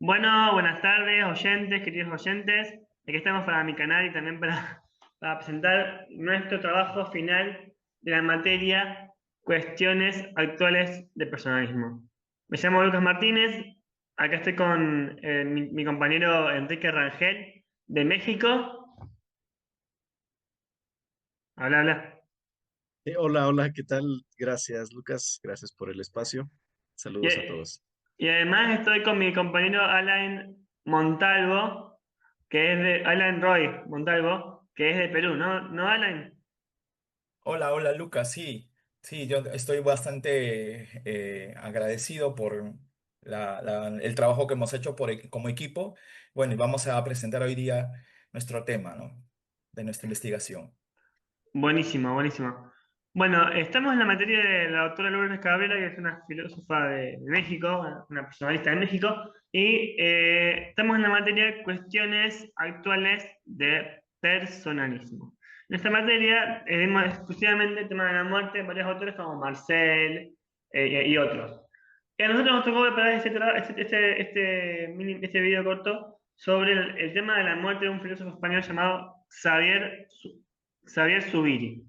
Bueno, buenas tardes, oyentes, queridos oyentes. Aquí estamos para mi canal y también para presentar nuestro trabajo final de la materia Cuestiones actuales de personalismo. Me llamo Lucas Martínez, acá estoy con mi compañero Enrique Rangel de México. Habla, habla. Hola, hola, ¿qué tal? Gracias, Lucas. Gracias por el espacio. Y, Saludos a todos. y además estoy con mi compañero Alain Montalvo, que es de Alain Roy Montalvo, que es de Perú, ¿no? ¿No, Alain? Hola, hola Lucas, sí, yo estoy bastante agradecido por el trabajo que hemos hecho como equipo. Bueno, y vamos a presentar hoy día nuestro tema, ¿no? De nuestra investigación. Buenísimo, buenísimo. Bueno, estamos en la materia de la doctora Lourdes Cabrera, que es una filósofa de México, una personalista de México, y estamos en la materia de cuestiones actuales de personalismo. En esta materia vemos exclusivamente el tema de la muerte de varios autores como Marcel y otros. Y a nosotros nos tocó preparar este video corto sobre el tema de la muerte de un filósofo español llamado Xavier Zubiri.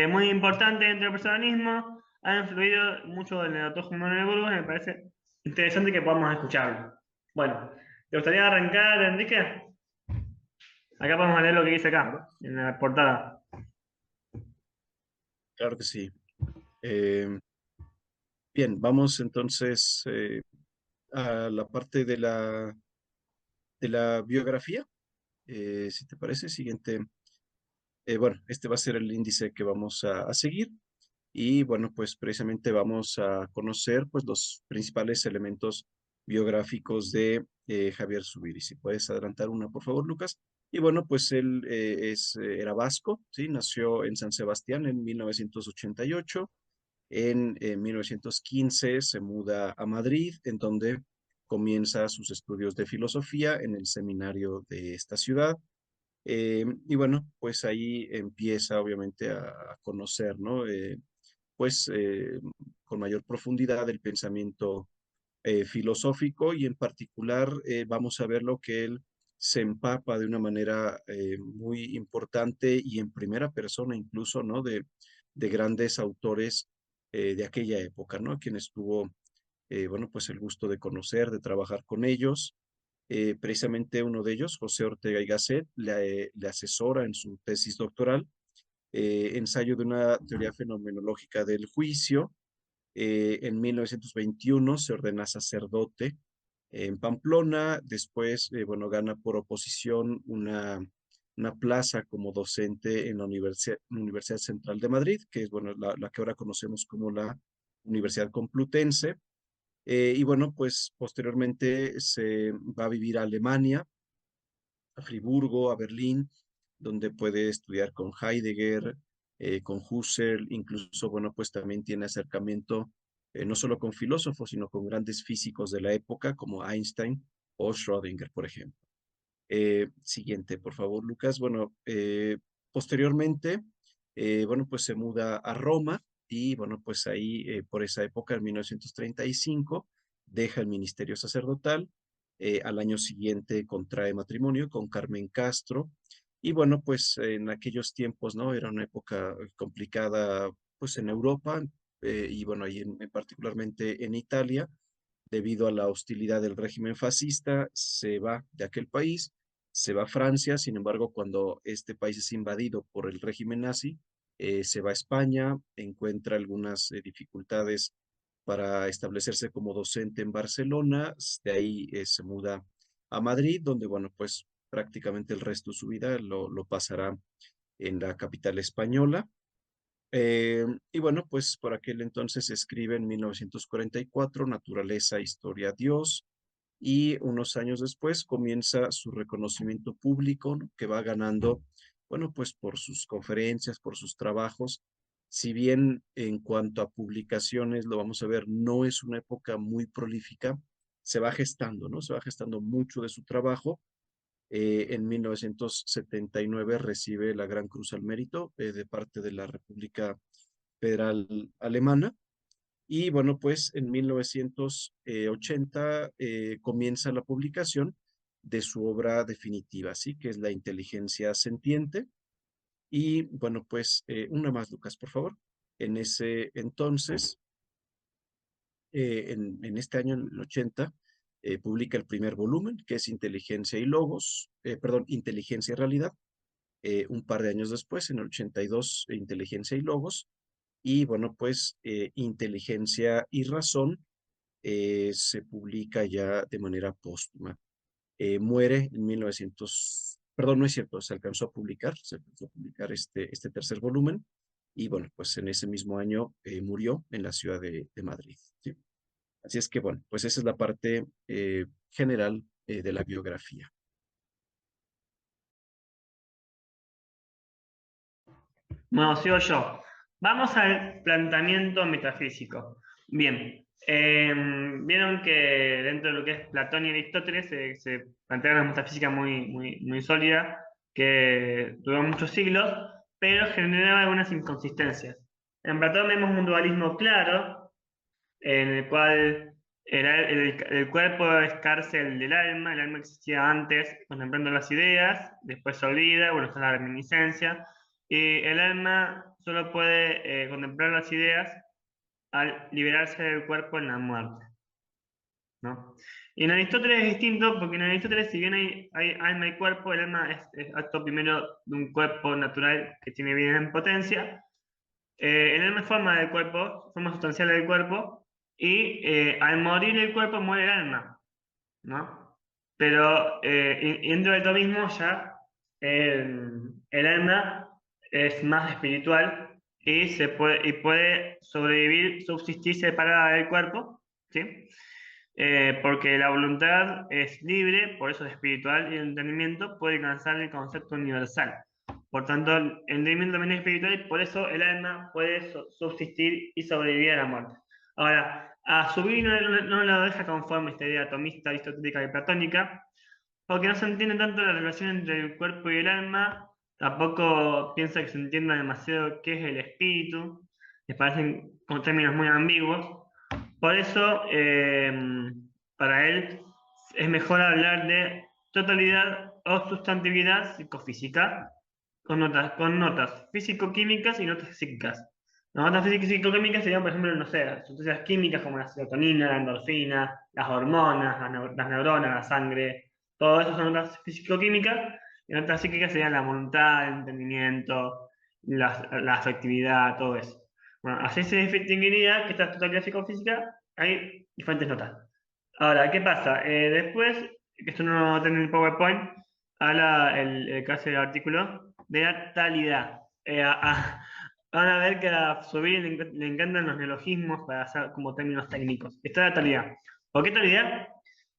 Muy importante dentro del personalismo, ha influido mucho en el autor Juan Manuel Burgos y me parece interesante que podamos escucharlo. Bueno, ¿te gustaría arrancar, Enrique? Acá podemos leer lo que dice acá, en la portada. Claro que sí. Eh, Bien, vamos entonces a la parte de la biografía. Si te parece, siguiente. Bueno, este va a ser el índice que vamos a seguir. Y bueno, pues precisamente vamos a conocer pues los principales elementos biográficos de Javier Zubiri. Si puedes adelantar una, por favor, Lucas. Y bueno, pues él era vasco, ¿sí? Nació en San Sebastián en 1988. En 1915 se muda a Madrid, en donde comienza sus estudios de filosofía en el seminario de esta ciudad. Y bueno, pues ahí empieza obviamente a conocer, ¿no? Pues con mayor profundidad el pensamiento filosófico y en particular vamos a ver lo que él se empapa de una manera muy importante y en primera persona incluso, ¿no? De grandes autores de aquella época, ¿no? Quienes tuvo, bueno, pues el gusto de conocer, de trabajar con ellos. Precisamente uno de ellos, José Ortega y Gasset, le asesora en su tesis doctoral, ensayo de una teoría fenomenológica del juicio. En 1921 se ordena sacerdote en Pamplona, después, bueno, gana por oposición una plaza como docente en la Universidad Central de Madrid, que es, bueno, la que ahora conocemos como la Universidad Complutense. Y bueno, pues posteriormente se va a vivir a Alemania, a Friburgo, a Berlín, donde puede estudiar con Heidegger, con Husserl, incluso, bueno, pues también tiene acercamiento no solo con filósofos, sino con grandes físicos de la época, como Einstein o Schrödinger, por ejemplo. Siguiente, por favor, Lucas. Bueno, posteriormente, bueno, pues se muda a Roma y, bueno, pues ahí, por esa época, en 1935, deja el ministerio sacerdotal. Al año siguiente contrae matrimonio con Carmen Castro. Y bueno, pues en aquellos tiempos, ¿no? Era una época complicada, pues en Europa, y bueno, ahí particularmente en Italia, debido a la hostilidad del régimen fascista, se va de aquel país, se va a Francia. Sin embargo, cuando este país es invadido por el régimen nazi, se va a España, encuentra algunas dificultades para establecerse como docente en Barcelona. De ahí se muda a Madrid, donde, bueno, pues prácticamente el resto de su vida lo pasará en la capital española. Y bueno, pues por aquel entonces escribe en 1944 Naturaleza, Historia, Dios, y unos años después comienza su reconocimiento público, ¿no? Que va ganando, bueno, pues por sus conferencias, por sus trabajos. Si bien en cuanto a publicaciones, lo vamos a ver, no es una época muy prolífica, se va gestando, ¿no? Se va gestando mucho de su trabajo. En 1979 recibe la Gran Cruz al Mérito de parte de la República Federal Alemana. Y bueno, pues en 1980 comienza la publicación de su obra definitiva, ¿sí? Que es La inteligencia sentiente. Y bueno, pues una más, Lucas, por favor. En ese entonces, en este año, en el 80, publica el primer volumen, que es Inteligencia y Logos, perdón, Inteligencia y Realidad. Un par de años después, en el 82, Inteligencia y Logos. Y bueno, pues Inteligencia y Razón se publica ya de manera póstuma. Muere en 1900, perdón, no es cierto, se alcanzó a publicar este tercer volumen y bueno, pues en ese mismo año murió en la ciudad de Madrid. ¿Sí? Así es que bueno, pues esa es la parte general de la biografía. Bueno, sigo yo. Vamos al planteamiento metafísico. Bien, vieron que dentro de lo que es Platón y Aristóteles se plantea una metafísica muy sólida que duró muchos siglos, pero generaba algunas inconsistencias. En Platón vemos un dualismo claro, en el cual el cuerpo es cárcel del alma, el alma existía antes contemplando las ideas, después se olvida, bueno, está la reminiscencia, y el alma solo puede contemplar las ideas al liberarse del cuerpo en la muerte, ¿no? Y en Aristóteles es distinto, porque en Aristóteles, si bien hay alma y cuerpo, el alma es acto primero de un cuerpo natural que tiene vida en potencia, el alma es forma del cuerpo, forma sustancial del cuerpo, y al morir el cuerpo muere el alma, ¿no? Pero y dentro del mismo ya el alma es más espiritual y puede sobrevivir, subsistir separada del cuerpo, ¿sí? Porque la voluntad es libre, por eso es espiritual, y el entendimiento puede alcanzar el concepto universal. Por tanto, el entendimiento también es espiritual y por eso el alma puede subsistir y sobrevivir a la muerte. Ahora, a Zubiri no lo deja conforme esta idea atomista, aristotélica y platónica, porque no se entiende tanto la relación entre el cuerpo y el alma, tampoco piensa que se entienda demasiado qué es el espíritu, les parecen con términos muy ambiguos. Por eso, para él es mejor hablar de totalidad o sustantividad psicofísica con notas físico-químicas y notas psíquicas. Las notas físico-químicas serían, por ejemplo, no sé, las sustancias químicas como la serotonina, la endorfina, las hormonas, las neuronas, la sangre, todo eso son notas físico-químicas, y notas psíquicas serían la voluntad, el entendimiento, la afectividad, todo eso. Bueno, así se distinguiría que esta totalidad psicofísica hay diferentes notas. Ahora, ¿qué pasa? Después, que esto no lo tengo en el PowerPoint, habla el que hace el artículo de la talidad. Van a ver que a Zubiri le encantan los neologismos para hacer como términos técnicos. Está la talidad. ¿Por qué talidad?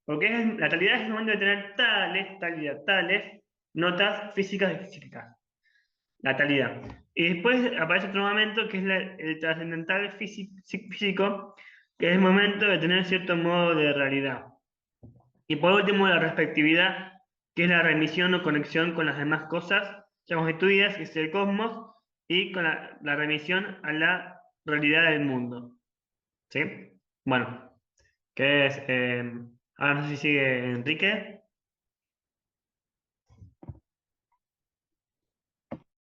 Porque la talidad es el momento de tener tales notas físicas y psíquicas. La talidad. Y después aparece otro momento que es el trascendental físico, que es el momento de tener cierto modo de realidad. Y por último, la respectividad, que es la remisión o conexión con las demás cosas ya constituidas, que es el cosmos, y con la remisión a la realidad del mundo. ¿Sí? Bueno, ¿qué es? Ahora no sé si sigue Enrique.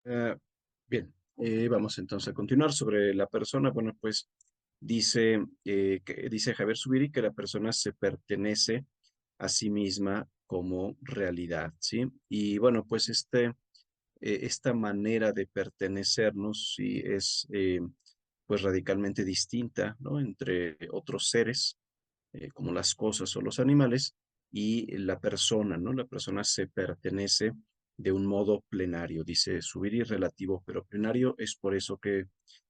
Eh, Bien, vamos entonces a continuar sobre la persona. Bueno, pues dice Javier Zubiri que la persona se pertenece a sí misma como realidad, ¿sí? Y bueno, pues esta manera de pertenecernos sí es pues radicalmente distinta, ¿no? Entre otros seres, como las cosas o los animales, y la persona, ¿no? La persona se pertenece de un modo plenario, dice Zubiri relativo, pero plenario es por eso que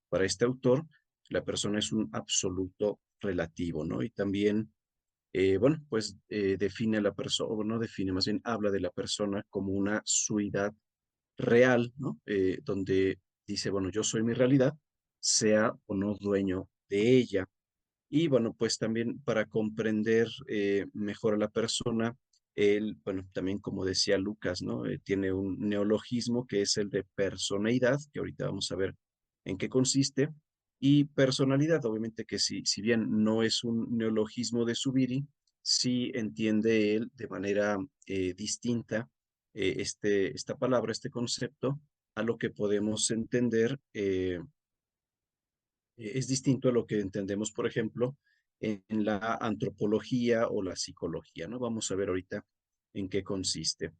para este autor la persona es un absoluto relativo, ¿no? Y también, bueno, pues define a la persona, o no define, más bien habla de la persona como una suidad real, ¿no? Donde dice, bueno, yo soy mi realidad, sea o no dueño de ella. Y bueno, pues también para comprender mejor a la persona, él, bueno, también como decía Lucas, ¿no? Tiene un neologismo que es el de personeidad, que ahorita vamos a ver en qué consiste. Y personalidad, obviamente que si bien no es un neologismo de Zubiri, sí entiende él de manera distinta esta palabra, este concepto, a lo que podemos entender, es distinto a lo que entendemos, por ejemplo, en la antropología o la psicología, ¿no? Vamos a ver ahorita en qué consiste.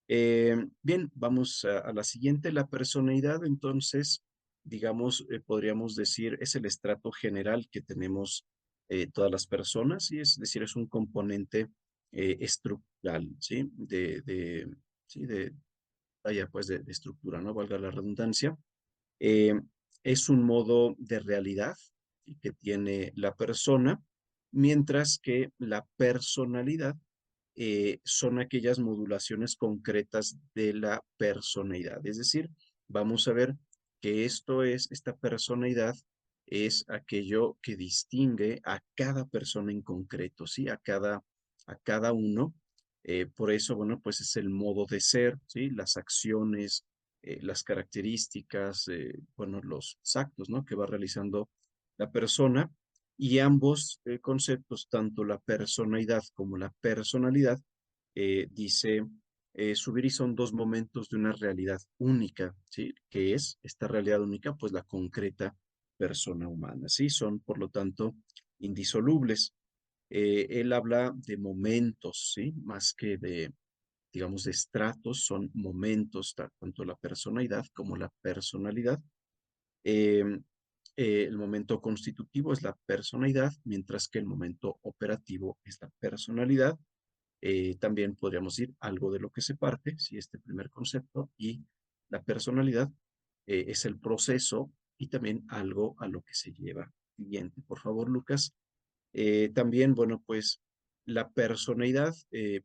Bien, vamos a la siguiente. La personalidad, entonces, digamos, podríamos decir, es el estrato general que tenemos todas las personas, y es decir, es un componente estructural, ¿sí? Sí, vaya, pues de estructura, ¿no? Valga la redundancia. Eh, es un modo de realidad que tiene la persona, mientras que la personalidad son aquellas modulaciones concretas de la personalidad. Es decir, vamos a ver que esta personalidad es aquello que distingue a cada persona en concreto, ¿sí? A cada uno. Por eso, bueno, pues es el modo de ser, ¿sí? Las acciones, las características, bueno, los actos, ¿no? Que va realizando la persona. Y ambos conceptos, tanto la personalidad como la personalidad, dice Zubiri, son dos momentos de una realidad única, ¿sí? ¿Qué es esta realidad única? Pues la concreta persona humana, ¿sí? Son, por lo tanto, indisolubles. Él habla de momentos, ¿sí? Más que de, digamos, de estratos, son momentos, tanto la personalidad como la personalidad. Em, el momento constitutivo es la personalidad, mientras que el momento operativo es la personalidad. También podríamos decir algo de lo que se parte, si este primer concepto, y la personalidad es el proceso y también algo a lo que se lleva. Siguiente, por favor, Lucas. También, bueno, pues la personalidad,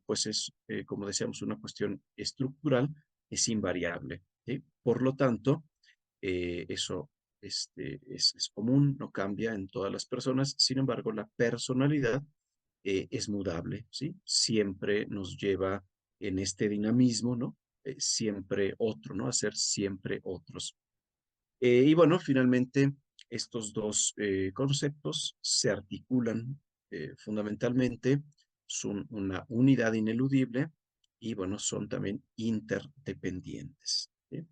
pues es, como decíamos, una cuestión estructural, es invariable, ¿sí? Por lo tanto, eso es común, no cambia en todas las personas. Sin embargo, la personalidad es mudable, ¿sí? Siempre nos lleva en este dinamismo, ¿no? Siempre otro, ¿no? A ser siempre otros. Y bueno, finalmente, estos dos conceptos se articulan fundamentalmente, son una unidad ineludible y bueno, son también interdependientes, ¿sí?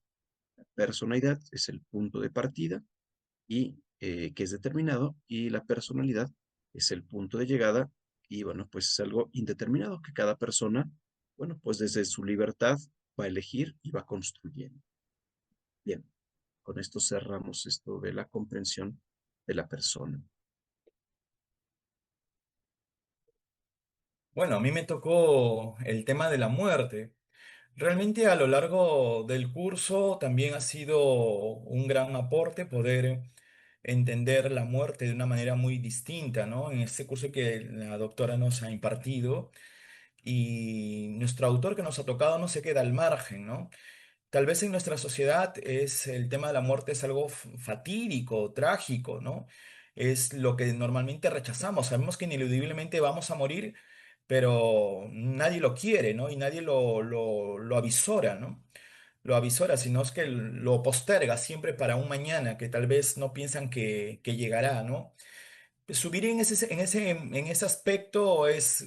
La personalidad es el punto de partida y que es determinado, y la personalidad es el punto de llegada, y bueno, pues es algo indeterminado que cada persona, bueno, pues desde su libertad va a elegir y va construyendo. Bien, con esto cerramos esto de la comprensión de la persona. Bueno, a mí me tocó el tema de la muerte. Realmente a lo largo del curso también ha sido un gran aporte poder entender la muerte de una manera muy distinta, ¿no? En este curso que la doctora nos ha impartido y nuestro autor que nos ha tocado no se queda al margen, ¿no? Tal vez en nuestra sociedad es el tema de la muerte es algo fatídico, trágico, ¿no? Es lo que normalmente rechazamos. Sabemos que ineludiblemente vamos a morir, pero nadie lo quiere, ¿no? Y nadie lo avisora, ¿no? Lo avisora, sino es que lo posterga siempre para un mañana que tal vez no piensan que llegará, ¿no? Subir en ese aspecto es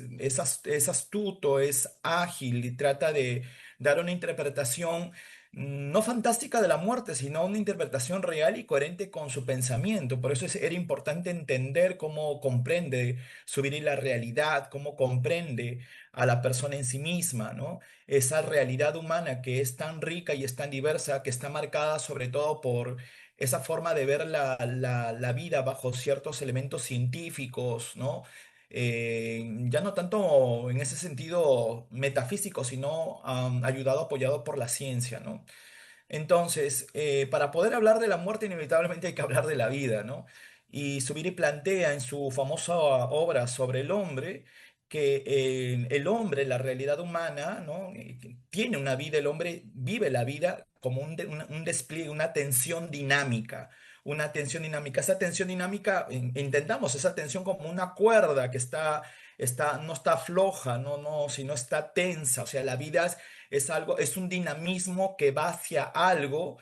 astuto, es ágil y trata de dar una interpretación no fantástica de la muerte, sino una interpretación real y coherente con su pensamiento. Por eso era importante entender cómo comprende Subiri la realidad, cómo comprende a la persona en sí misma, ¿no? Esa realidad humana que es tan rica y es tan diversa, que está marcada sobre todo por esa forma de ver la vida bajo ciertos elementos científicos, ¿no? Ya no tanto en ese sentido metafísico, sino ayudado, apoyado por la ciencia, ¿no? Entonces, para poder hablar de la muerte, inevitablemente hay que hablar de la vida, ¿no? Y Zubiri plantea en su famosa obra sobre el hombre que el hombre, la realidad humana, ¿no? Que tiene una vida, el hombre vive la vida como un despliegue, una tensión dinámica. Una tensión dinámica. Esa tensión dinámica, intentamos esa tensión como una cuerda que no está floja, no, sino está tensa. O sea, la vida es algo, es un dinamismo que va hacia algo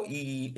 y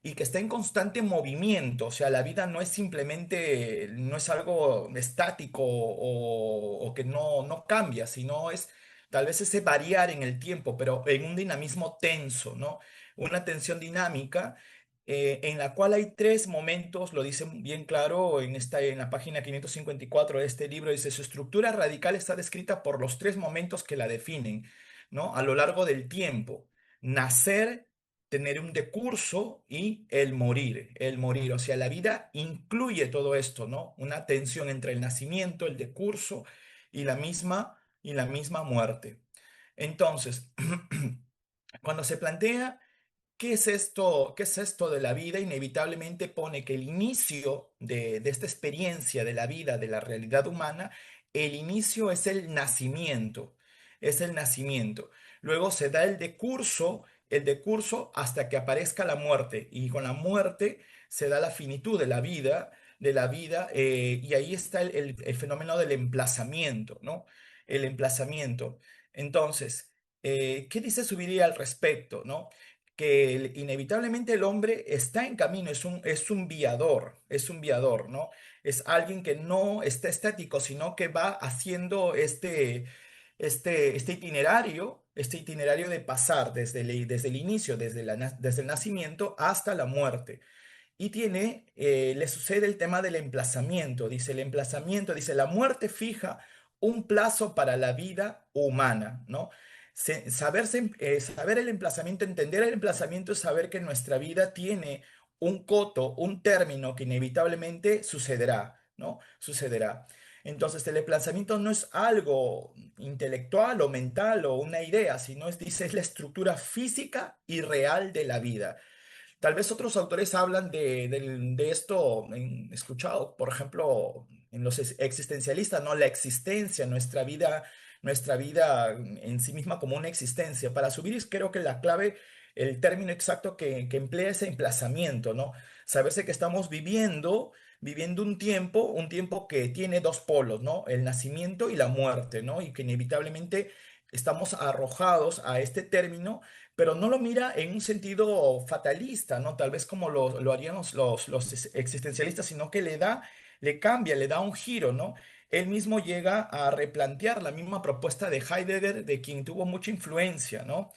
y que está en constante movimiento. O sea, la vida no es simplemente, no es algo estático o que no cambia, sino es tal vez ese variar en el tiempo, pero en un dinamismo tenso, ¿no? Una tensión dinámica en la cual hay tres momentos, lo dice bien claro en la página 554 de este libro, dice, su estructura radical está descrita por los tres momentos que la definen, ¿no? A lo largo del tiempo. Nacer, tener un decurso y el morir, el morir. O sea, la vida incluye todo esto, ¿no? Una tensión entre el nacimiento, el decurso y la misma muerte. Entonces, cuando se plantea ¿qué es esto? ¿Qué es esto de la vida? Inevitablemente pone que el inicio de esta experiencia de la vida, de la realidad humana, el inicio es el nacimiento, es el nacimiento. Luego se da el decurso hasta que aparezca la muerte y con la muerte se da la finitud de la vida y ahí está el fenómeno del emplazamiento, ¿no? El emplazamiento. Entonces, ¿qué dice Subiría al respecto, no? Que inevitablemente el hombre está en camino, es un viador, ¿no? Es alguien que no está estático, sino que va haciendo este itinerario de pasar desde el inicio, desde el nacimiento hasta la muerte. Y le sucede el tema del emplazamiento. Dice el emplazamiento, dice la muerte fija un plazo para la vida humana, ¿no? Saber el emplazamiento, entender el emplazamiento es saber que nuestra vida tiene un coto, un término que inevitablemente sucederá, ¿no? Sucederá. Entonces, el emplazamiento no es algo intelectual o mental o una idea, sino dice, es la estructura física y real de la vida. Tal vez otros autores hablan de esto, escuchado, por ejemplo, en los existencialistas, ¿no? La existencia, nuestra vida en sí misma como una existencia. Para subir, creo que la clave, el término exacto que emplea es emplazamiento, ¿no? Saberse que estamos viviendo un tiempo que tiene dos polos, ¿no? El nacimiento y la muerte, ¿no? Y que inevitablemente estamos arrojados a este término pero no lo mira en un sentido fatalista, ¿no? Tal vez como lo harían los existencialistas, sino que le cambia, le da un giro, ¿no? Él mismo llega a replantear la misma propuesta de Heidegger, de quien tuvo mucha influencia, ¿no?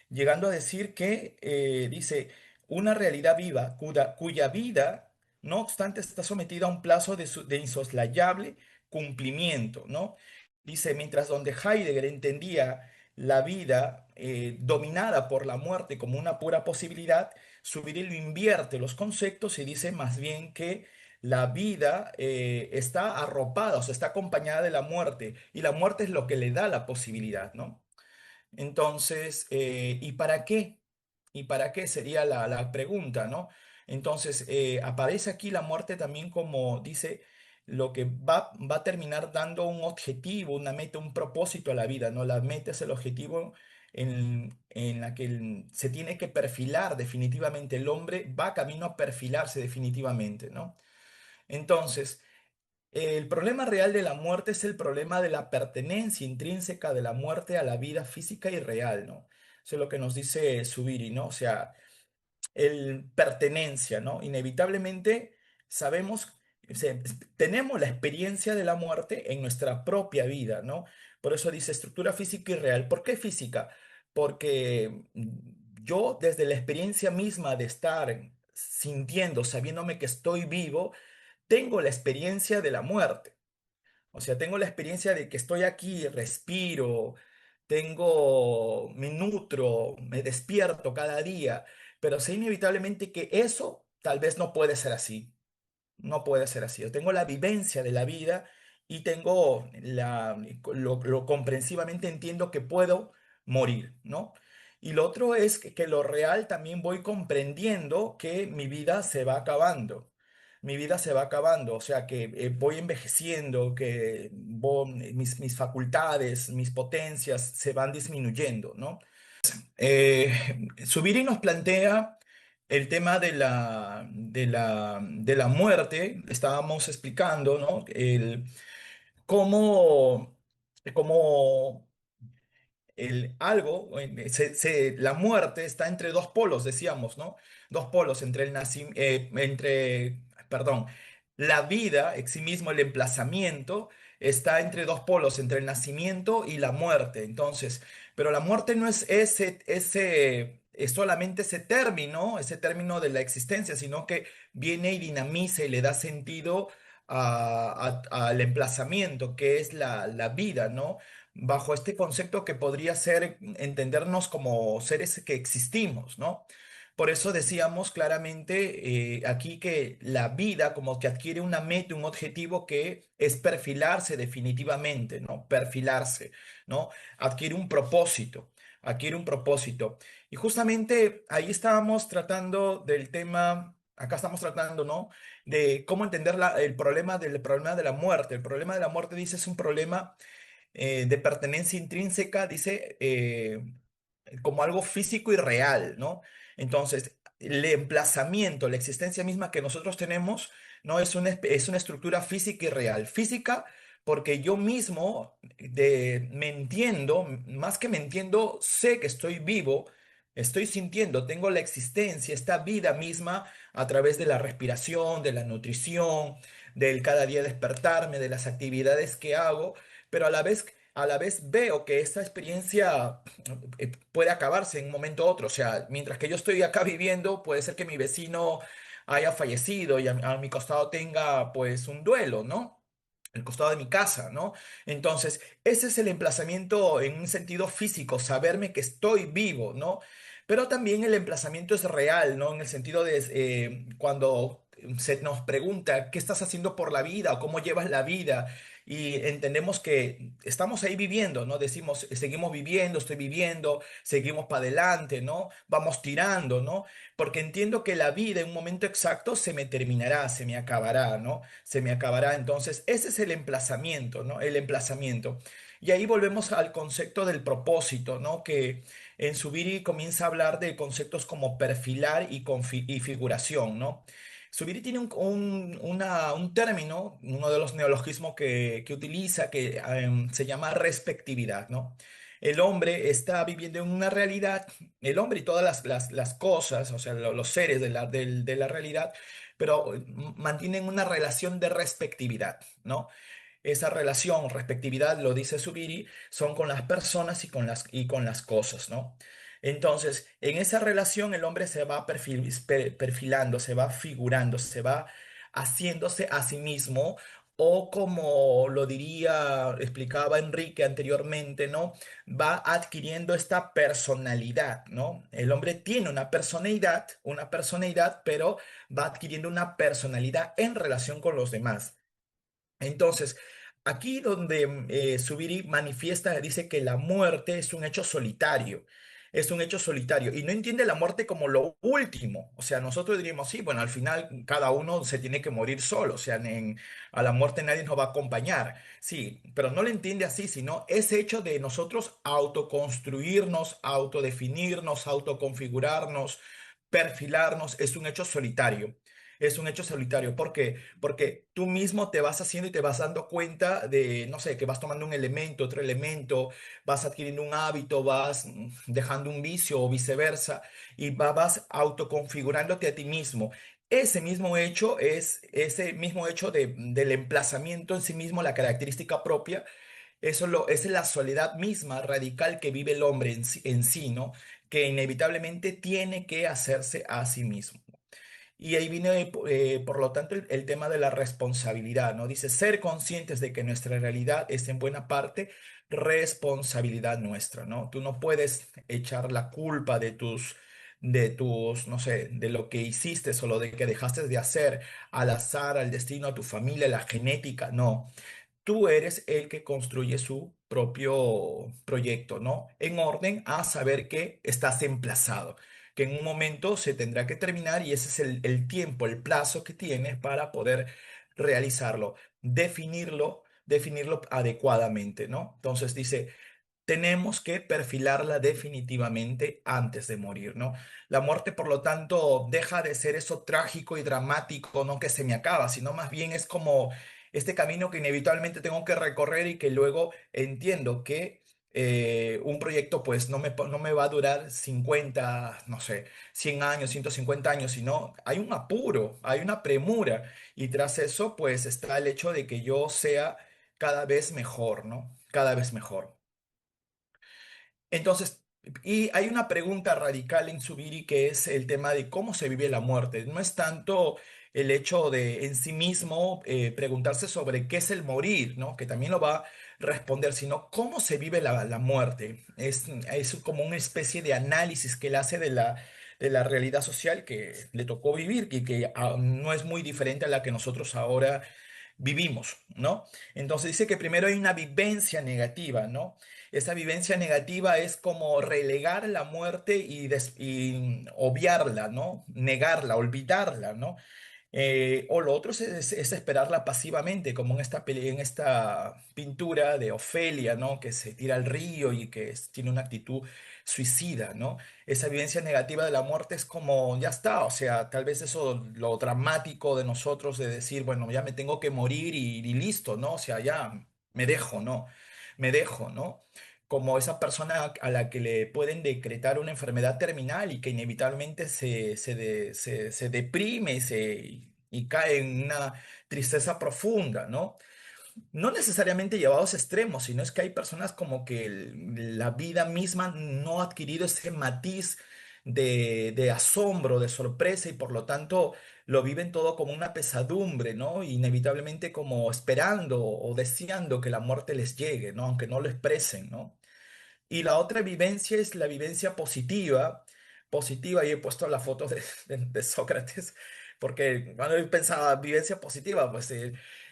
Llegando a decir que, dice, una realidad viva cuya vida, no obstante, está sometida a un plazo de insoslayable cumplimiento, ¿no? Dice, mientras donde Heidegger entendía la vida dominada por la muerte como una pura posibilidad, Zubiri lo invierte los conceptos y dice más bien que la vida está arropada, o sea, está acompañada de la muerte, y la muerte es lo que le da la posibilidad, ¿no? Entonces, ¿y para qué? ¿Y para qué sería la pregunta, ¿no? Entonces, aparece aquí la muerte también como dice, lo que va a terminar dando un objetivo, una meta, un propósito a la vida, ¿no? La meta es el objetivo en la que se tiene que perfilar definitivamente. El hombre va camino a perfilarse definitivamente, ¿no? Entonces, el problema real de la muerte es el problema de la pertenencia intrínseca de la muerte a la vida física y real, ¿no? Eso es lo que nos dice Zubiri, ¿no? O sea, el pertenencia, ¿no? Inevitablemente sabemos, tenemos la experiencia de la muerte en nuestra propia vida, ¿no? Por eso dice estructura física y real. ¿Por qué física? Porque yo desde la experiencia misma de estar sintiendo, sabiéndome que estoy vivo, tengo la experiencia de la muerte. O sea, tengo la experiencia de que estoy aquí, respiro, me nutro, me despierto cada día, pero sé inevitablemente que eso tal vez no puede ser así. No puede ser así. Yo tengo la vivencia de la vida y lo comprensivamente entiendo que puedo morir, ¿no? Y lo otro es que lo real también voy comprendiendo que mi vida se va acabando. Mi vida se va acabando, o sea que voy envejeciendo, que mis facultades, mis potencias se van disminuyendo, ¿no? Zubiri nos plantea el tema de la muerte, estábamos explicando, ¿no? Cómo, cómo la muerte está entre dos polos, decíamos, ¿no? Dos polos entre perdón, la vida en sí mismo, el emplazamiento, está entre dos polos, entre el nacimiento y la muerte. Entonces, pero la muerte no es es solamente ese término de la existencia, sino que viene y dinamiza y le da sentido al emplazamiento, que es la vida, ¿no? Bajo este concepto que podría ser entendernos como seres que existimos, ¿no? Por eso decíamos claramente aquí que la vida como que adquiere una meta, un objetivo que es perfilarse definitivamente, ¿no? Perfilarse, ¿no? Adquiere un propósito, adquiere un propósito. Y justamente ahí estábamos tratando del tema, acá estamos tratando, ¿no? De cómo entender el problema de la muerte. El problema de la muerte, dice, es un problema de pertenencia intrínseca, dice, como algo físico y real, ¿no? Entonces, el emplazamiento, la existencia misma que nosotros tenemos, ¿no? Es una estructura física y real. Física porque yo mismo me entiendo, más que me entiendo, sé que estoy vivo, estoy sintiendo, tengo la existencia, esta vida misma a través de la respiración, de la nutrición, del cada día despertarme, de las actividades que hago, pero a la vez veo que esta experiencia puede acabarse en un momento u otro. O sea, mientras que yo estoy acá viviendo, puede ser que mi vecino haya fallecido y a mi costado tenga pues un duelo, ¿no? El costado de mi casa, ¿no? Entonces, ese es el emplazamiento en un sentido físico, saberme que estoy vivo, ¿no? Pero también el emplazamiento es real, ¿no? En el sentido de cuando se nos pregunta qué estás haciendo por la vida o cómo llevas la vida y entendemos que estamos ahí viviendo, ¿no? Decimos, seguimos viviendo, estoy viviendo, seguimos para adelante, ¿no? Vamos tirando, ¿no? Porque entiendo que la vida en un momento exacto se me terminará, se me acabará, ¿no? Se me acabará. Entonces, ese es el emplazamiento, ¿no? El emplazamiento. Y ahí volvemos al concepto del propósito, ¿no? Que en Zubiri comienza a hablar de conceptos como perfilar y figuración, ¿no? Zubiri tiene un término, uno de los neologismos que utiliza, que se llama respectividad, ¿no? El hombre está viviendo en una realidad, el hombre y todas las cosas, o sea, los seres de la realidad, pero mantienen una relación de respectividad, ¿no? Esa relación, respectividad, lo dice Zubiri, son con las personas y con las cosas, ¿no? Entonces, en esa relación el hombre se va perfilando, se va figurando, se va haciéndose a sí mismo, o como lo diría, explicaba Enrique anteriormente, ¿no? Va adquiriendo esta personalidad, ¿no? El hombre tiene una personalidad, pero va adquiriendo una personalidad en relación con los demás. Entonces, aquí donde Zubiri manifiesta, dice que la muerte es un hecho solitario, es un hecho solitario y no entiende la muerte como lo último. O sea, nosotros diríamos, sí, bueno, al final cada uno se tiene que morir solo, o sea, a la muerte nadie nos va a acompañar, sí, pero no lo entiende así, sino ese hecho de nosotros autoconstruirnos, autodefinirnos, autoconfigurarnos, perfilarnos, es un hecho solitario. Es un hecho solitario. ¿Por qué? Porque tú mismo te vas haciendo y te vas dando cuenta de, no sé, que vas tomando un elemento, otro elemento, vas adquiriendo un hábito, vas dejando un vicio o viceversa, y vas autoconfigurándote a ti mismo. Ese mismo hecho del emplazamiento en sí mismo, la característica propia, es la soledad misma radical que vive el hombre en sí, ¿no? Que inevitablemente tiene que hacerse a sí mismo. Y ahí viene, por lo tanto, el tema de la responsabilidad, ¿no? Dice, ser conscientes de que nuestra realidad es en buena parte responsabilidad nuestra, ¿no? Tú no puedes echar la culpa no sé, de lo que hiciste o lo de que dejaste de hacer al azar, al destino, a tu familia, a la genética, no. Tú eres el que construye su propio proyecto, ¿no? En orden a saber que estás emplazado, que en un momento se tendrá que terminar y ese es el tiempo, el plazo que tienes para poder realizarlo, definirlo adecuadamente, ¿no? Entonces dice, tenemos que perfilarla definitivamente antes de morir, ¿no? La muerte, por lo tanto, deja de ser eso trágico y dramático, no que se me acaba, sino más bien es como este camino que inevitablemente tengo que recorrer y que luego entiendo que un proyecto pues no me va a durar 50, no sé, 100 años, 150 años, sino hay un apuro, hay una premura y tras eso pues está el hecho de que yo sea cada vez mejor, ¿no? Cada vez mejor. Entonces, y hay una pregunta radical en Zubiri que es el tema de cómo se vive la muerte. No es tanto el hecho de en sí mismo preguntarse sobre qué es el morir, ¿no? Que también lo va a responder, sino cómo se vive la muerte. Es como una especie de análisis que él hace de la realidad social que le tocó vivir y que no es muy diferente a la que nosotros ahora vivimos, ¿no? Entonces dice que primero hay una vivencia negativa, ¿no? Esa vivencia negativa es como relegar la muerte y obviarla, ¿no? Negarla, olvidarla, ¿no? O lo otro es esperarla pasivamente, como en en esta pintura de Ofelia, ¿no? Que se tira al río y que tiene una actitud suicida, ¿no? Esa vivencia negativa de la muerte es como, ya está, o sea, tal vez eso, lo dramático de nosotros de decir, bueno, ya me tengo que morir y listo, ¿no? O sea, ya me dejo, ¿no? Me dejo, ¿no? Como esa persona a la que le pueden decretar una enfermedad terminal y que inevitablemente se deprime y cae en una tristeza profunda, ¿no? No necesariamente llevados a extremos, sino es que hay personas como que la vida misma no ha adquirido ese matiz de asombro, de sorpresa y por lo tanto lo viven todo como una pesadumbre, ¿no? Inevitablemente como esperando o deseando que la muerte les llegue, ¿no? Aunque no lo expresen, ¿no? Y la otra vivencia es la vivencia positiva. Positiva, y he puesto la foto de Sócrates, porque cuando yo pensaba vivencia positiva, pues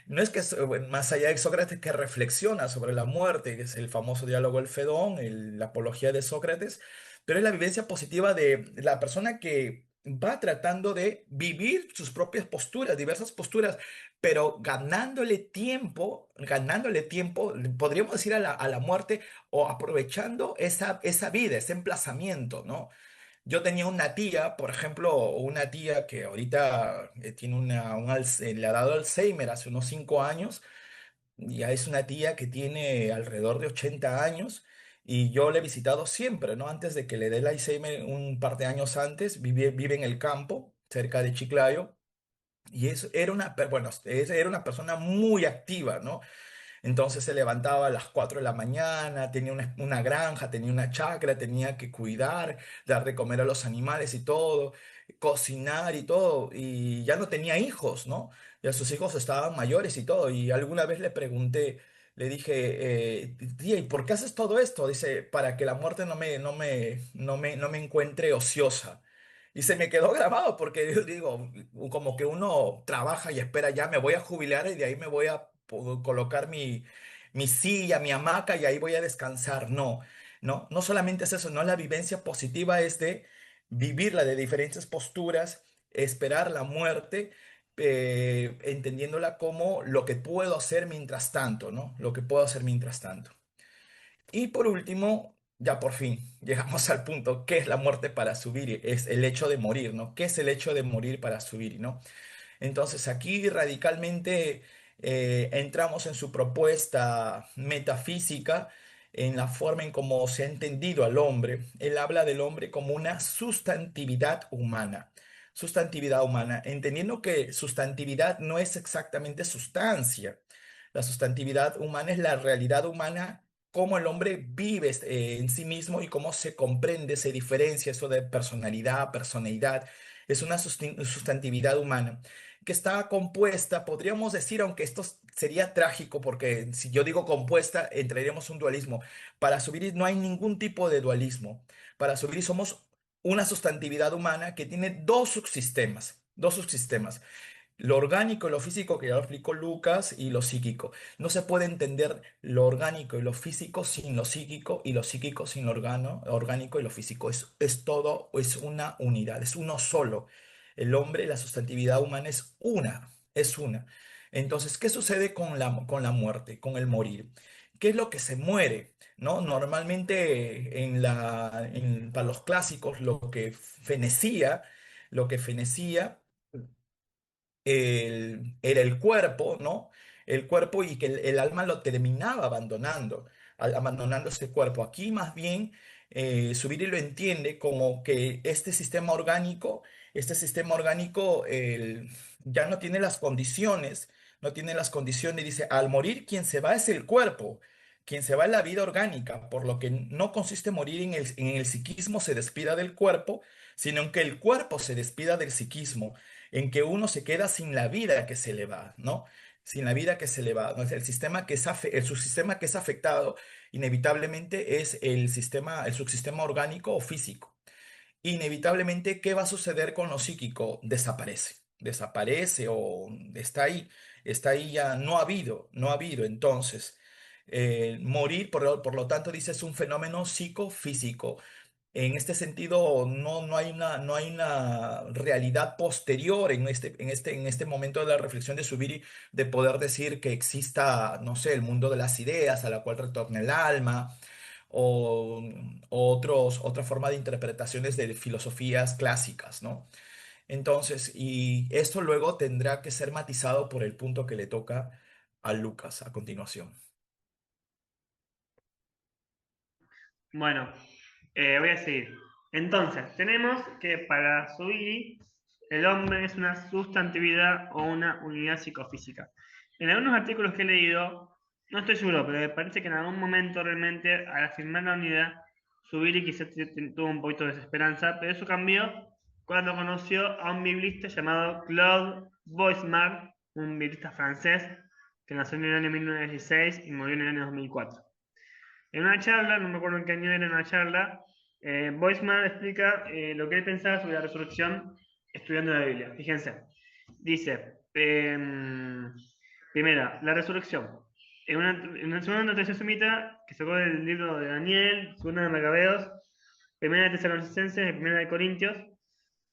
no es que, bueno, más allá de Sócrates que reflexiona sobre la muerte, que es el famoso diálogo El Fedón, la apología de Sócrates, pero es la vivencia positiva de la persona que va tratando de vivir sus propias posturas, diversas posturas, pero ganándole tiempo, podríamos decir a la muerte o aprovechando esa vida, ese emplazamiento, ¿no? Yo tenía una tía, por ejemplo, una tía que ahorita tiene le ha dado Alzheimer hace unos 5 años, ya es una tía que tiene alrededor de 80 años y yo le he visitado siempre, ¿no? Antes de que le dé el Alzheimer, un par de años antes, vive en el campo, cerca de Chiclayo. Y eso era bueno, era una persona muy activa, ¿no? Entonces se levantaba a las 4 de la mañana, tenía una granja, tenía una chacra, tenía que cuidar, dar de comer a los animales y todo, cocinar y todo, y ya no tenía hijos, ¿no? Ya sus hijos estaban mayores y todo, y alguna vez le pregunté, le dije, tía, ¿y por qué haces todo esto? Dice, para que la muerte no me encuentre ociosa. Y se me quedó grabado porque yo digo, como que uno trabaja y espera, ya me voy a jubilar y de ahí me voy a colocar mi silla, mi hamaca y ahí voy a descansar. No, no, no solamente es eso, no, la vivencia positiva es de vivirla de diferentes posturas, esperar la muerte, entendiéndola como lo que puedo hacer mientras tanto, ¿no? Lo que puedo hacer mientras tanto. Y por último, ya por fin llegamos al punto, ¿qué es la muerte para subir? Es el hecho de morir, ¿no? ¿Qué es el hecho de morir para subir, ¿no? Entonces aquí radicalmente entramos en su propuesta metafísica, en la forma en cómo se ha entendido al hombre. Él habla del hombre como una sustantividad humana. Sustantividad humana, entendiendo que sustantividad no es exactamente sustancia. La sustantividad humana es la realidad humana, cómo el hombre vive en sí mismo y cómo se comprende, se diferencia eso de personalidad, personalidad. Es una sustantividad humana que está compuesta, podríamos decir, aunque esto sería trágico, porque si yo digo compuesta, entraríamos en un dualismo. Para subir no hay ningún tipo de dualismo. Para subir somos una sustantividad humana que tiene dos subsistemas. Dos subsistemas. Lo orgánico y lo físico, que ya lo explicó Lucas, y lo psíquico. No se puede entender lo orgánico y lo físico sin lo psíquico, y lo psíquico sin lo orgánico y lo físico. Es todo, es una unidad, es uno solo. El hombre, la sustantividad humana es una, es una. Entonces, ¿qué sucede con la muerte, con el morir? ¿Qué es lo que se muere? ¿No? Normalmente para los clásicos, lo que fenecía era el cuerpo, ¿no? El cuerpo y que el alma lo terminaba abandonando. abandonando este cuerpo. Aquí más bien Zubiri lo entiende como que este sistema orgánico ya no tiene las condiciones, no tiene las condiciones, dice, al morir quien se va es el cuerpo. Quien se va es la vida orgánica, por lo que no consiste morir en el psiquismo se despida del cuerpo, sino en que el cuerpo se despida del psiquismo, en que uno se queda sin la vida que se le va, ¿no? Sin la vida que se le va. ¿No? El sistema que el subsistema que es afectado inevitablemente es el subsistema orgánico o físico. Inevitablemente, ¿qué va a suceder con lo psíquico? Desaparece. Desaparece o está ahí ya, no ha habido. Entonces, morir, por lo tanto, dice, es un fenómeno psicofísico. En este sentido, no hay una realidad posterior en este momento de la reflexión de Zubiri de poder decir que exista, no sé, el mundo de las ideas a la cual retorna el alma o, otra forma de interpretaciones de filosofías clásicas, ¿no? Entonces, y esto luego tendrá que ser matizado por el punto que le toca a Lucas a continuación. Bueno, voy a seguir. Entonces, tenemos que para Zubiri, el hombre es una sustantividad o una unidad psicofísica. En algunos artículos que he leído, no estoy seguro, pero me parece que en algún momento realmente, al afirmar la unidad, Zubiri quizás tuvo un poquito de desesperanza, pero eso cambió cuando conoció a un biblista llamado Claude Boismart, un biblista francés que nació en el año 1916 y murió en el año 2004. En una charla, no me acuerdo en qué año era una charla, Boisman explica lo que él pensaba sobre la resurrección estudiando la Biblia. Fíjense, dice, primera, la resurrección. En una segunda notación semita, que sacó del libro de Daniel, segunda de Macabeos, primera de Tesalonicenses y primera de Corintios,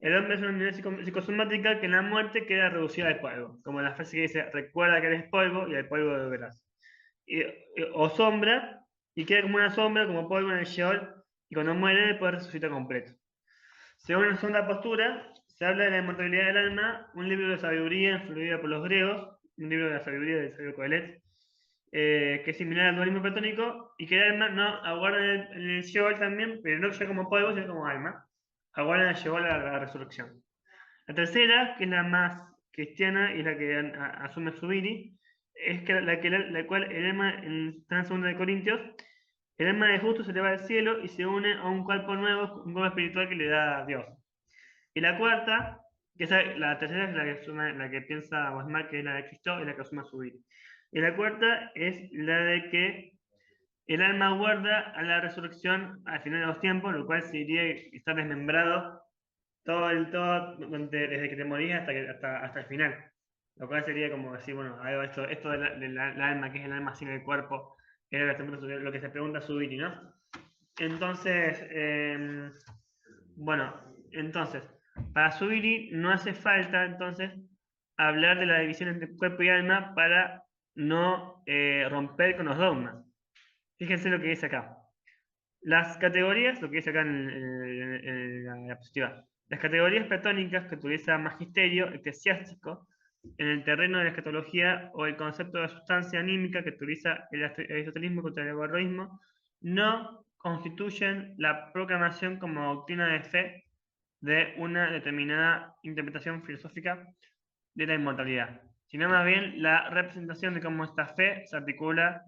el hombre es una unidad psicosomática que en la muerte queda reducida al polvo, como la frase que dice, recuerda que eres polvo y al polvo volverás. O sombra, y queda como una sombra, como polvo en el Sheol, y cuando muere después resucita completo. Según la segunda postura, se habla de la inmortalidad del alma, un libro de sabiduría influido por los griegos, un libro de la sabiduría del sabio Coelet, que es similar al dualismo platónico, y que el alma no aguarda en el Sheol también, pero no ya como polvo, sino como alma, aguarda en el Sheol la resurrección. La tercera, que es la más cristiana y la que asume Zubiri, es que la cual el alma, está en 2 de Corintios, el alma de justo se eleva al cielo y se une a un cuerpo nuevo, un cuerpo espiritual que le da Dios. Y la cuarta, la tercera es la que piensa Guasmar, que es la de Cristo, y la que asume Zubiri. Y la cuarta es la de que el alma guarda a la resurrección al final de los tiempos, lo cual sería estar desmembrado desde que te morías hasta el final. Lo cual sería como decir, bueno, esto del alma, que es el alma sin el cuerpo, es lo que se pregunta Zubiri, ¿no? Entonces, bueno, entonces, para Zubiri no hace falta, entonces, hablar de la división entre cuerpo y alma para no romper con los dogmas. Fíjense lo que dice acá. Las categorías, lo que dice acá en la diapositiva, las categorías platónicas que utiliza magisterio eclesiástico en el terreno de la escatología o el concepto de sustancia anímica que utiliza el aristotelismo contra el egoísmo no constituyen la proclamación como doctrina de fe de una determinada interpretación filosófica de la inmortalidad, sino más bien la representación de cómo esta fe se articula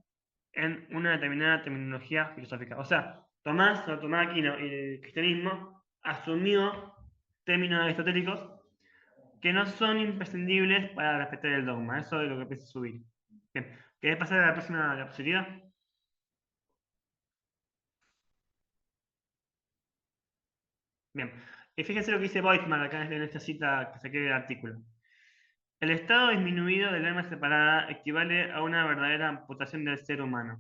en una determinada terminología filosófica. O sea, Tomás Aquino y el cristianismo asumió términos aristotélicos que no son imprescindibles para respetar el dogma. Eso es lo que pienso subir. Bien. ¿Querés pasar a la próxima diapositiva? Bien. Y fíjense lo que dice Weizmann acá en esta cita que saqué del artículo. El estado disminuido del alma separada equivale a una verdadera amputación del ser humano.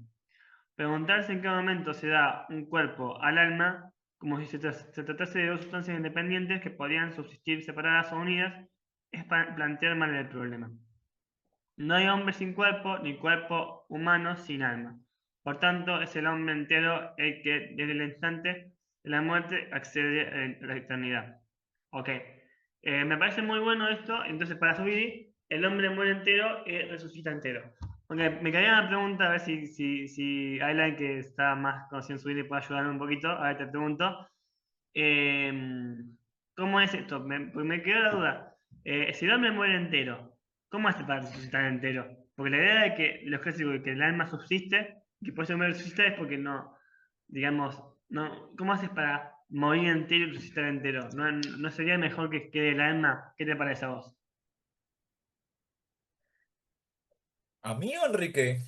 Preguntarse en qué momento se da un cuerpo al alma, como si se tratase de dos sustancias independientes que podrían subsistir separadas o unidas, es plantear mal el problema. No hay hombre sin cuerpo, ni cuerpo humano sin alma. Por tanto, es el hombre entero el que, desde el instante de la muerte, accede a la eternidad. Ok. Me parece muy bueno esto. Entonces, para subir, el hombre muere entero y resucita entero. porque me quedaría una pregunta, a ver si hay alguien que está más conocido en su vida y puede ayudarme un poquito. A ver, te pregunto. eh, ¿Cómo es esto? Porque me queda la duda. Si el hombre muere entero, ¿cómo hace para resucitar entero? Porque la idea de que los clásicos de que el alma subsiste, que por eso el hombre resucita es porque no, digamos, no, ¿cómo haces para morir entero y resucitar entero? ¿No sería mejor que quede el alma? ¿Qué te parece a vos? ¿A mí o Enrique?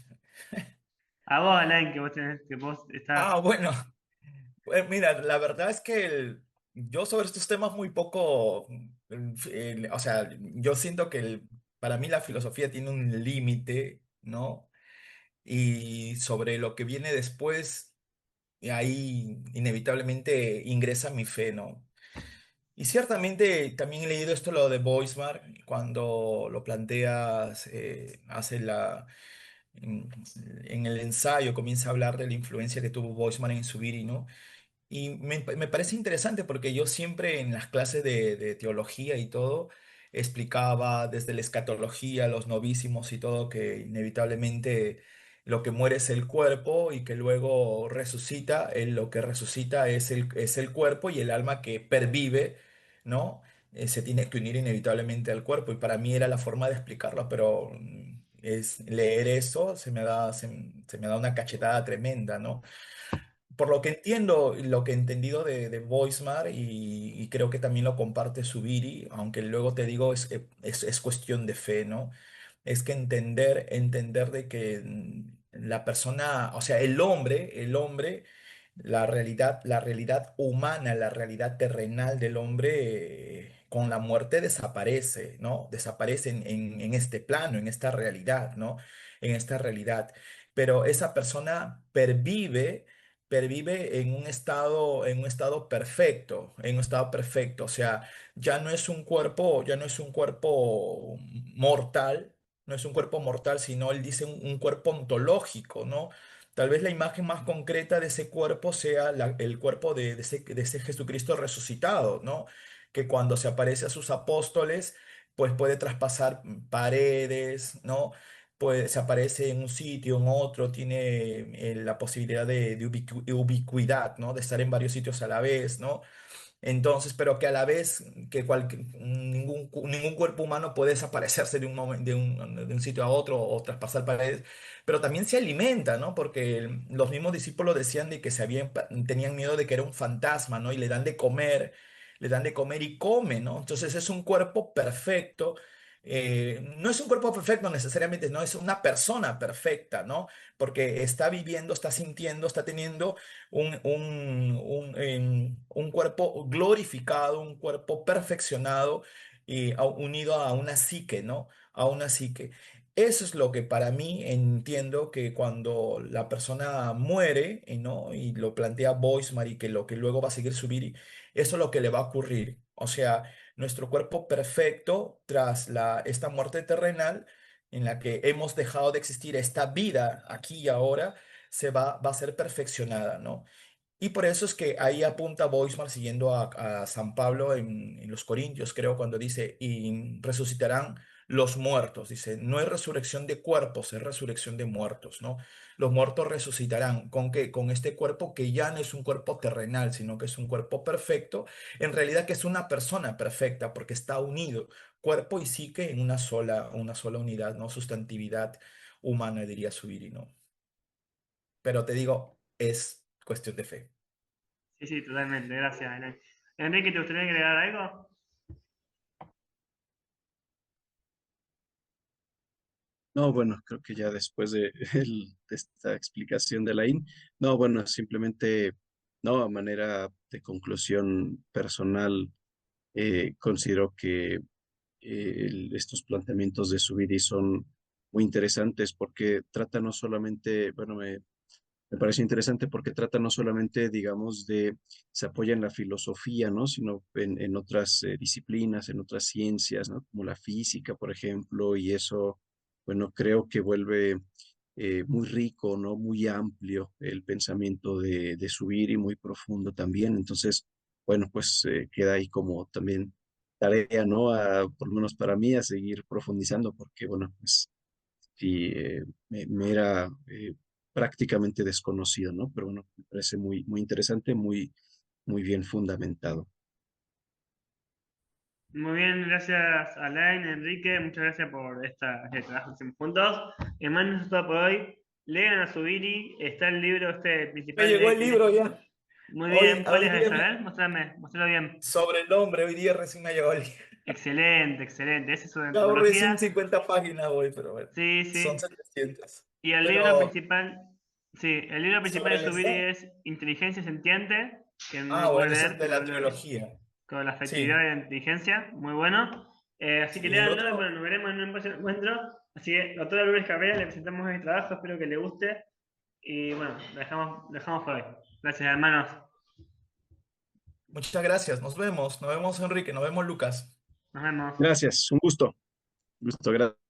A vos, Alain, que vos estás. Bueno, pues mira, la verdad es que yo sobre estos temas muy poco, o sea, yo siento que para mí la filosofía tiene un límite, ¿no? Y sobre lo que viene después, ahí inevitablemente ingresa mi fe, ¿no? Y ciertamente también he leído esto, lo de Boismar, cuando lo planteas, hace en, en el ensayo comienza a hablar de la influencia que tuvo Boismar en Zubiri, ¿no? Y me parece interesante porque yo siempre en las clases de teología y todo explicaba desde la escatología, los novísimos y todo, que inevitablemente lo que muere es el cuerpo y que luego resucita, lo que resucita es el cuerpo y el alma que pervive, ¿no? Se tiene que unir inevitablemente al cuerpo y para mí era la forma de explicarlo, pero es leer eso se me da una cachetada tremenda, ¿no? Por lo que entiendo, lo que he entendido de Voicemar y creo que también lo comparte Subiri, aunque luego te digo es cuestión de fe, ¿no? Es que entender de que la persona, o sea, el hombre, la realidad humana, la realidad terrenal del hombre, con la muerte desaparece, ¿no? Desaparece en este plano, en esta realidad, ¿no? En esta realidad. Pero esa persona pervive en un estado perfecto, en un estado perfecto. O sea, ya no es un cuerpo mortal, no es un cuerpo mortal, sino él dice un cuerpo ontológico, ¿no? Tal vez la imagen más concreta de ese cuerpo sea el cuerpo de ese Jesucristo resucitado, ¿no? Que cuando se aparece a sus apóstoles, pues puede traspasar paredes, ¿no? Pues se aparece en un sitio, en otro, tiene la posibilidad de ubicuidad, ¿no? De estar en varios sitios a la vez, ¿no? Entonces, pero que a la vez ningún cuerpo humano puede desaparecerse de un de un sitio a otro o traspasar paredes, pero también se alimenta, ¿no? Porque los mismos discípulos decían de que tenían miedo de que era un fantasma, ¿no? Y le dan de comer y come, ¿no? Entonces es un cuerpo perfecto. No es un cuerpo perfecto necesariamente, no es una persona perfecta, ¿no? Porque está viviendo, está sintiendo, está teniendo un cuerpo glorificado, un cuerpo perfeccionado y unido a una psique, ¿no? A una psique. Eso es lo que para mí entiendo que cuando la persona muere, ¿no? Y lo plantea Boismar y que lo que luego va a seguir subir, eso es lo que le va a ocurrir. O sea, nuestro cuerpo perfecto tras esta muerte terrenal en la que hemos dejado de existir esta vida aquí y ahora va a ser perfeccionada, ¿no? Y por eso es que ahí apunta Boismar siguiendo a San Pablo en los Corintios, creo, cuando dice, y resucitarán los muertos. Dice, no es resurrección de cuerpos, es resurrección de muertos, ¿no? Los muertos resucitarán. ¿Con qué? Con este cuerpo que ya no es un cuerpo terrenal, sino que es un cuerpo perfecto. En realidad que es una persona perfecta porque está unido, cuerpo y psique en una sola unidad, ¿no? Sustantividad humana, diría Subiri, ¿no? Pero te digo, es cuestión de fe. Sí, sí, totalmente, gracias, Alain. Enrique, ¿te gustaría agregar algo? No, bueno, creo que ya después de, de esta explicación de Laín, no, bueno, simplemente, no, a manera de conclusión personal, considero que estos planteamientos de Zubiri son muy interesantes porque trata no solamente, bueno, me parece interesante porque trata no solamente, digamos, se apoya en la filosofía, ¿no? Sino en otras disciplinas, en otras ciencias, ¿no? Como la física, por ejemplo, y eso, bueno, creo que vuelve muy rico, ¿no? Muy amplio el pensamiento de Zubiri, muy profundo también. Entonces, bueno, pues queda ahí como también tarea, ¿no? Por lo menos para mí, a seguir profundizando, porque, bueno, pues sí, me era prácticamente desconocido, ¿no? Pero bueno, me parece muy, muy interesante, muy, muy bien fundamentado. Muy bien, gracias Alain, Enrique, muchas gracias por este trabajo que hicimos juntos. Hermano, eso es todo por hoy. Lean a Zubiri, está el libro este Me principal llegó de el libro Kinesis. ya. Muy Hoy, bien, ¿cuál hoy es día esa? A ver, mostralo bien. sobre el nombre, hoy día recién me llegó el libro. Excelente, excelente. Ese es su Acabo recién antropología. 50 páginas hoy, pero bueno, Sí, son sí. 700. Y el libro Pero principal, sí, el libro principal sobre de el Zubiri Estado. es Inteligencia Sentiente, que no Ah, lo puedo bueno, ese leer, es de pero la habla trilogía. con la afectividad Sí. y la inteligencia, muy bueno. Así que Y el leanlo, otro, bueno, nos veremos en un próximo encuentro. Así que, doctora Lourdes Cabrera, le presentamos el trabajo, espero que le guste. Y bueno, lo dejamos por hoy. Gracias, hermanos. muchas gracias. Nos vemos, Enrique, nos vemos, Lucas. Nos vemos. Gracias, un gusto. Gusto, gracias.